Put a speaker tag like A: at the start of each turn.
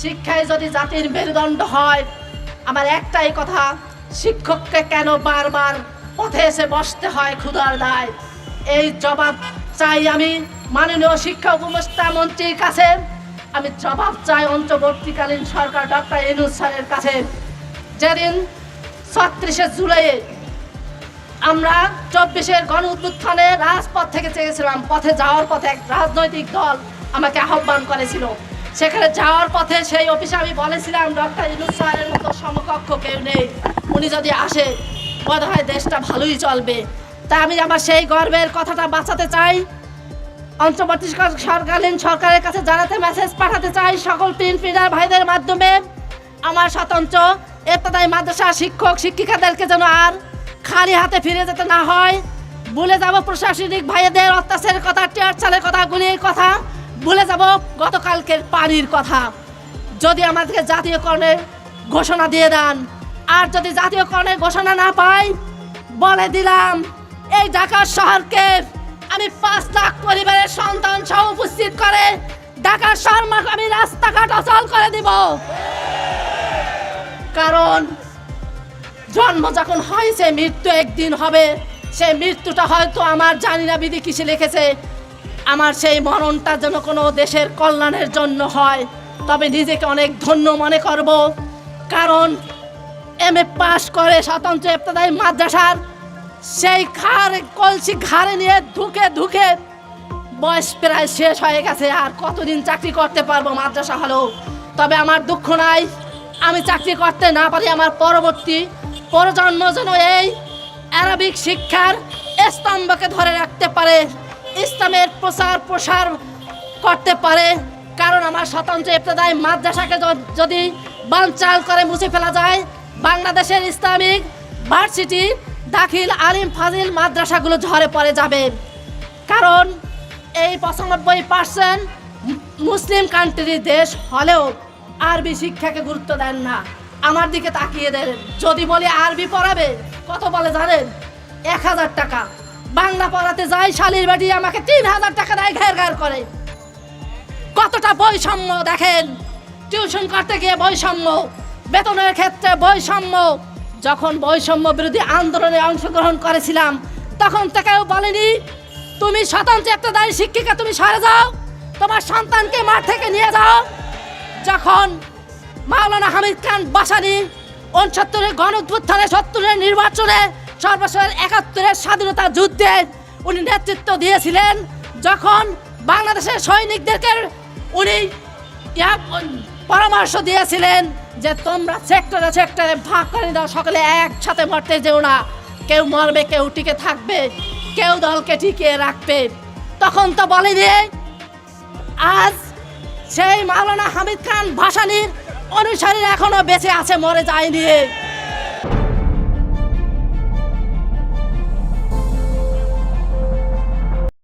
A: শিক্ষায় যদি জাতির মেরুদণ্ড হয়, আমার একটাই কথা, শিক্ষককে কেন বারবার পথে এসে বসতে হয় ক্ষুধার দায়? এই জবাব চাই আমি মাননীয় শিক্ষা উপদেষ্টা মন্ত্রীর কাছে। আমি জবাব চাই অন্তর্বর্তীকালীন সরকার ডক্টর ইউনূস স্যারের কাছে। যেদিন ৩৬শে জুলাই আমরা ২৪-এর গণ উত্থানে রাজপথ থেকে চেয়েছিলাম, পথে যাওয়ার পথে এক রাজনৈতিক দল আমাকে আহ্বান করেছিল। সেখানে যাওয়ার পথে সেই অফিসে আমি বলেছিলাম, ডক্টর ইউনূস স্যারের মতো সমকক্ষ কেউ নেই, উনি যদি আসে বোধ হয় দেশটা ভালোই চলবে। তা আমি আমার সেই গর্বের কথাটা বাঁচাতে চাই, অন্তর্বর্তীকালীন সরকারের কাছে জানাতে মেসেজ পাঠাতে চাই সকল প্রিন্ট মিডিয়ার ভাইদের মাধ্যমে। আমার স্বতন্ত্র ইবতেদায়ী মাদ্রাসা শিক্ষক শিক্ষিকাদেরকে যেন আর খালি হাতে ফিরে যেতে না হয়। ভুলে যাব প্রশাসনিক ভাইদের অত্যাচারের কথা, টিয়ার চালের কথা, গুলির কথা, ভুলে যাব গতকালকের পানির কথা। যদি আমাদেরকে জাতীয়করণের ঘোষণা দিয়ে দেন, আর যদি জাতীয়করণের ঘোষণা না পাই, বলে দিলাম এই ঢাকা শহরকে আমি ৫ লাখ পরিবারের সন্তান সহ উপস্থিত করে ঢাকার শহর আমি রাস্তাঘাট অচল করে দিব। কারণ জন্ম যখন হয়েছে, মৃত্যু একদিন হবে। সেই মৃত্যুটা হয়তো আমার জানি না বিধি কিসে লিখেছে, আমার সেই মরণটা যেন কোনো দেশের কল্যাণের জন্য হয়, তবে নিজেকে অনেক ধন্য মনে করব। কারণ MA পাস করে স্বতন্ত্র ইবতেদায়ী মাদ্রাসার সেই কলসি ঘাড়ে নিয়ে ধুকে ধুকে বয়স প্রায় শেষ হয়ে গেছে। আর কতদিন চাকরি করতে পারবো মাদ্রাসা হলেও? তবে আমার দুঃখ নাই, আমি চাকরি করতে না পারি, আমার পরবর্তী প্রজন্ম যেন এই আরবিক শিক্ষার স্তম্ভকে ধরে রাখতে পারে, ইসলামের প্রচার প্রসার করতে পারে। কারণ আমার স্বতন্ত্র ইবতেদায়ী মাদ্রাসাকে যদি বানচাল করে মুছে ফেলা যায়, বাংলাদেশের ইসলামিক ভার্সিটি, দাখিল, আলিম, ফাজিল মাদ্রাসাগুলো ঝরে পড়ে যাবে। কারণ এই ৯৫% মুসলিম কান্ট্রির দেশ হলেও আরবি শিক্ষাকে গুরুত্ব দেন না। আমার দিকে তাকিয়ে দেন, যদি বলি আরবি পড়াবে, কত বলে জানেন? ১,০০০ টাকা। বাংলা পড়াতে যাই, শালির বাড়ি আমাকে ৩,০০০ টাকা দেয়, ঘের ঘের করে। কতটা বৈষম্য দেখেন! টিউশন করতে গিয়ে বৈষম্য, বেতনের ক্ষেত্রে বৈষম্য। যখন বৈষম্য বিরোধী আন্দোলনে অংশগ্রহণ করেছিলাম, তখন থেকেও বলেনি তুমি স্বতন্ত্র ইবতেদায়ী শিক্ষিকা, তুমি সরে যাও, তোমার সন্তানকে মাঠ থেকে নিয়ে যাও। যখন মাওলানা হামিদ খান ভাসানী ৬৯-এর গণ উত্থানে, ৭০-এর নির্বাচনে, সর্বশেষ ৭১-এর স্বাধীনতা যুদ্ধে উনি নেতৃত্ব দিয়েছিলেন, যখন বাংলাদেশের সৈনিকদেরকে উনি পরামর্শ দিয়েছিলেন যে তোমরা সেক্টরে সেক্টরে ভাগ করে দাও, সকলে একসাথে মরতে যেও না, কেউ মরবে, কেউ টিকে থাকবে, কেউ দলকে টিকিয়ে রাখবে। তখন তো বলেনি। আজ সেই মাওলানা হামিদ খান ভাসানীর অনুসারীরা এখনো বেঁচে আছে, মরে যায়নি।